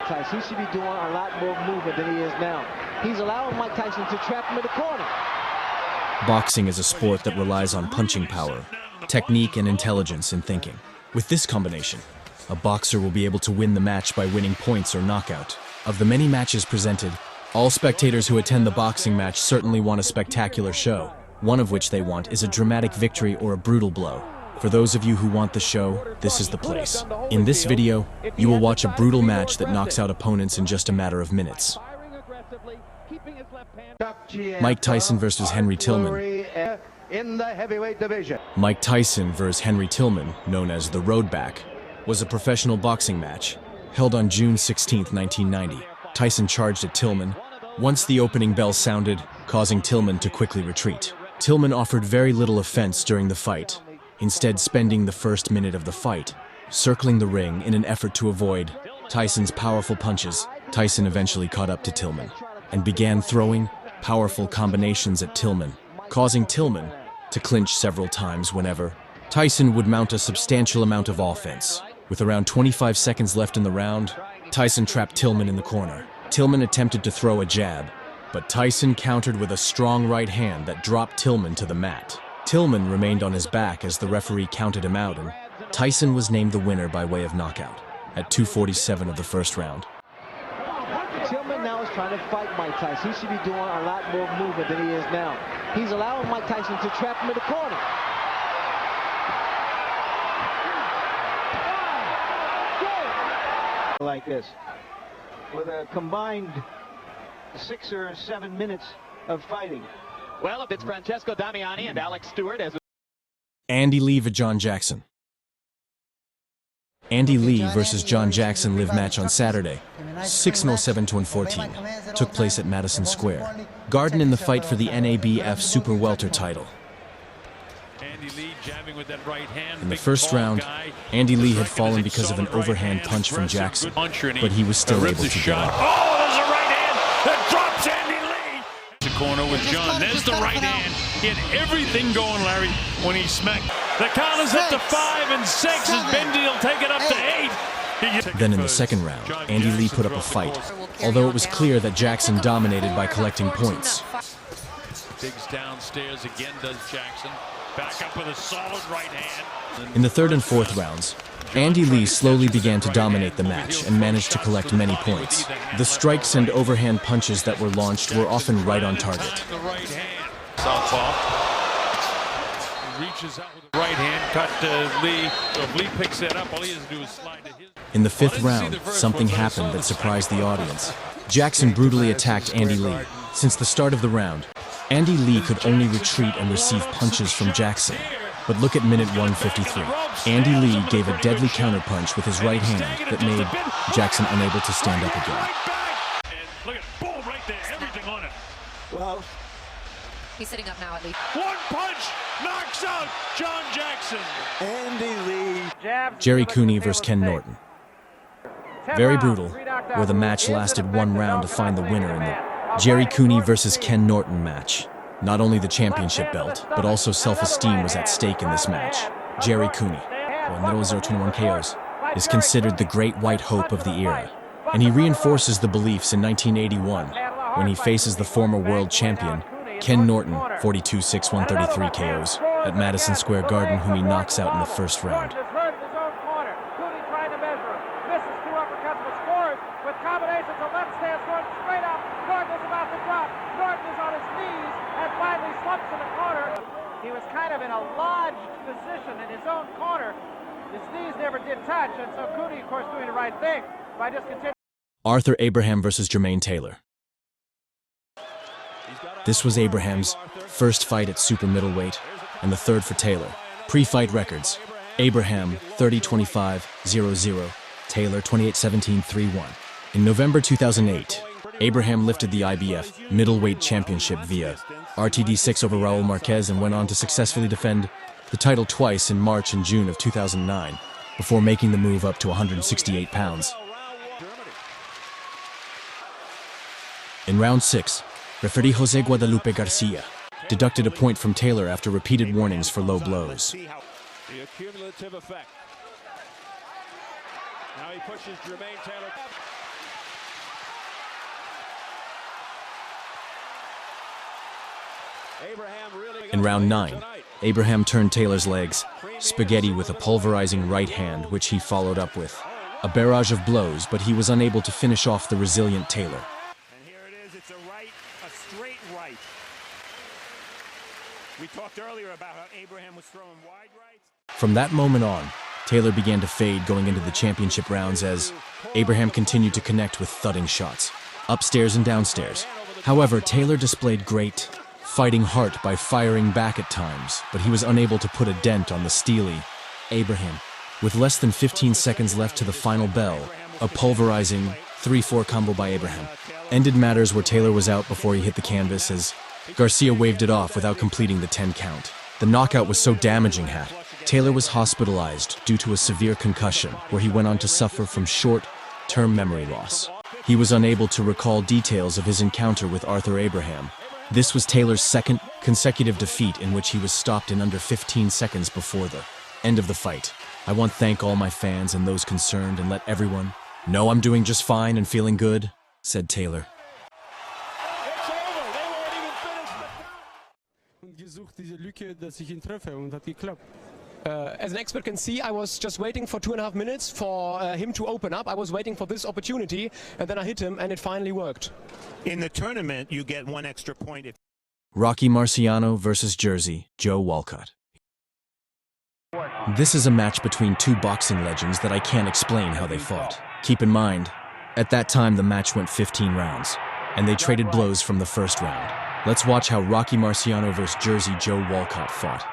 Tyson. He should be doing a lot more movement than he is now. He's allowing Mike Tyson to trap him in the corner. Boxing is a sport that relies on punching power, technique, and intelligence in thinking. With this combination, a boxer will be able to win the match by winning points or knockout. Of the many matches presented, all spectators who attend the boxing match certainly want a spectacular show. One of which they want is a dramatic victory or a brutal blow. For those of you who want the show, this is the place. In this video, you will watch a brutal match that knocks out opponents in just a matter of minutes. Mike Tyson versus Henry Tillman. In the heavyweight division. Mike Tyson versus Henry Tillman, known as the Roadback, was a professional boxing match held on June 16, 1990. Tyson charged at Tillman once the opening bell sounded, causing Tillman to quickly retreat. Tillman offered very little offense during the fight, instead spending the first minute of the fight circling the ring in an effort to avoid Tyson's powerful punches. Tyson eventually caught up to Tillman and began throwing powerful combinations at Tillman, causing Tillman to clinch several times whenever Tyson would mount a substantial amount of offense. With around 25 seconds left in the round, Tyson trapped Tillman in the corner. Tillman attempted to throw a jab, but Tyson countered with a strong right hand that dropped Tillman to the mat. Tillman remained on his back as the referee counted him out, and Tyson was named the winner by way of knockout at 2:47 of the first round. Tillman now is trying to fight Mike Tyson. He should be doing a lot more movement than he is now. He's allowing Mike Tyson to trap him in the corner. Like this, with a combined 6 or 7 minutes of fighting. Well, if it's Francesco Damiani and Alex Stewart as Andy Lee v. John Jackson. Andy Lee versus John Jackson live match on Saturday, 6/07/2014, took place at Madison Square Garden in the fight for the NABF Super Welter title. In the first round, Andy Lee had fallen because of an overhand punch from Jackson, but he was still able to get up. Oh, there's a right hand that drops Andy Lee. The corner with John. There's the right hand. He had everything going, Larry, when he smacked. The count is up to 5 and 6 as Bendy will take it up to 8. Then in the second round, Andy Lee put up a fight, although it was clear that Jackson dominated by collecting points. Digs downstairs again, does Jackson. Back up with a solid right hand. In the third and fourth rounds, Andy Lee slowly began to dominate the match and managed to collect many points. The strikes and overhand punches that were launched were often right on target. The right hand. Southpaw. Reaches out with the right hand, cut to Lee. So if Lee picks that up, all he has to do is slide to his. In the fifth round, something happened that surprised the audience. Jackson brutally attacked Andy Lee. Since the start of the round, Andy Lee could only retreat and receive punches from Jackson. But look at minute 153. Andy Lee gave a deadly counterpunch with his right hand that made Jackson unable to stand up again. And look at boom right there, everything on it. Well, he's sitting up now at least. One punch knocks out John Jackson. Andy Lee. Jerry Cooney versus Ken Norton. Very brutal, where the match lasted one round to find the winner in the Jerry Cooney versus Ken Norton match. Not only the championship belt, but also self-esteem was at stake in this match. Jerry Cooney, 1-0-21 KOs, is considered the great white hope of the era, and he reinforces the beliefs in 1981 when he faces the former world champion, Ken Norton, 42-6-133 KOs, at Madison Square Garden, whom he knocks out in the first round. He was kind of in a lodged position in his own corner. His knees never did touch, and so Cooney, of course, doing the right thing by just continuing. Arthur Abraham versus Jermaine Taylor. This was Abraham's first fight at super middleweight and the third for Taylor. Pre-fight records: Abraham 30-25-0-0, Taylor 28-17-3-1. In November 2008, Abraham lifted the IBF middleweight championship via RTD6 over Raul Marquez and went on to successfully defend the title twice in March and June of 2009, before making the move up to 168 pounds. In round 6, referee Jose Guadalupe Garcia deducted a point from Taylor after repeated warnings for low blows. The accumulative effect. Now he pushes Jermaine Taylor. In round 9, Abraham turned Taylor's legs, spaghetti with a pulverizing right hand, which he followed up with a barrage of blows, but he was unable to finish off the resilient Taylor. And here it is, it's a straight right. We talked earlier about how Abraham was throwing wide rights. From that moment on, Taylor began to fade going into the championship rounds as Abraham continued to connect with thudding shots, upstairs and downstairs. However, Taylor displayed great fighting heart by firing back at times, but he was unable to put a dent on the steely Abraham. With less than 15 seconds left to the final bell, a pulverizing 3-4 combo by Abraham ended matters where Taylor was out before he hit the canvas as Garcia waved it off without completing the 10 count. The knockout was so damaging that Taylor was hospitalized due to a severe concussion, where he went on to suffer from short-term memory loss. He was unable to recall details of his encounter with Arthur Abraham. This was Taylor's second consecutive defeat in which he was stopped in under 15 seconds before the end of the fight. I want to thank all my fans and those concerned and let everyone know I'm doing just fine and feeling good, said Taylor. It's over. They won't even finish the Und gesucht diese Lücke, dass ich ihn treffe, und hat geklappt. As an expert can see, I was just waiting for 2.5 minutes for him to open up. I was waiting for this opportunity, and then I hit him, and it finally worked. In the tournament, you get 1 extra point. Rocky Marciano versus Jersey, Joe Walcott. This is a match between two boxing legends that I can't explain how they fought. Keep in mind, at that time the match went 15 rounds, and they traded blows from the first round. Let's watch how Rocky Marciano versus Jersey Joe Walcott fought.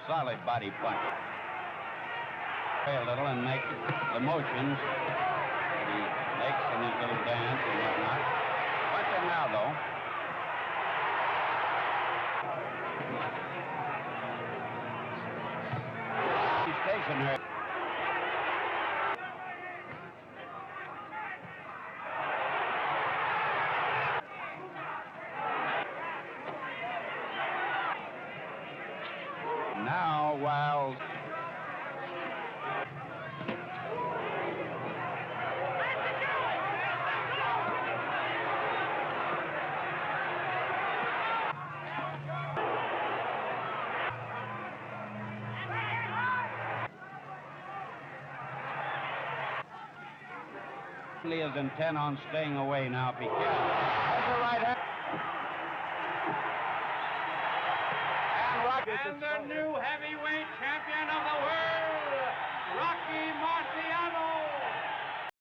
Solid body punch. Play a little and make the motions that he makes in his little dance and whatnot. Watch him now, though. He's stationary. Now, while he is intent on staying away now. Be careful. That's the right hand. And the new heavyweight champion of the world.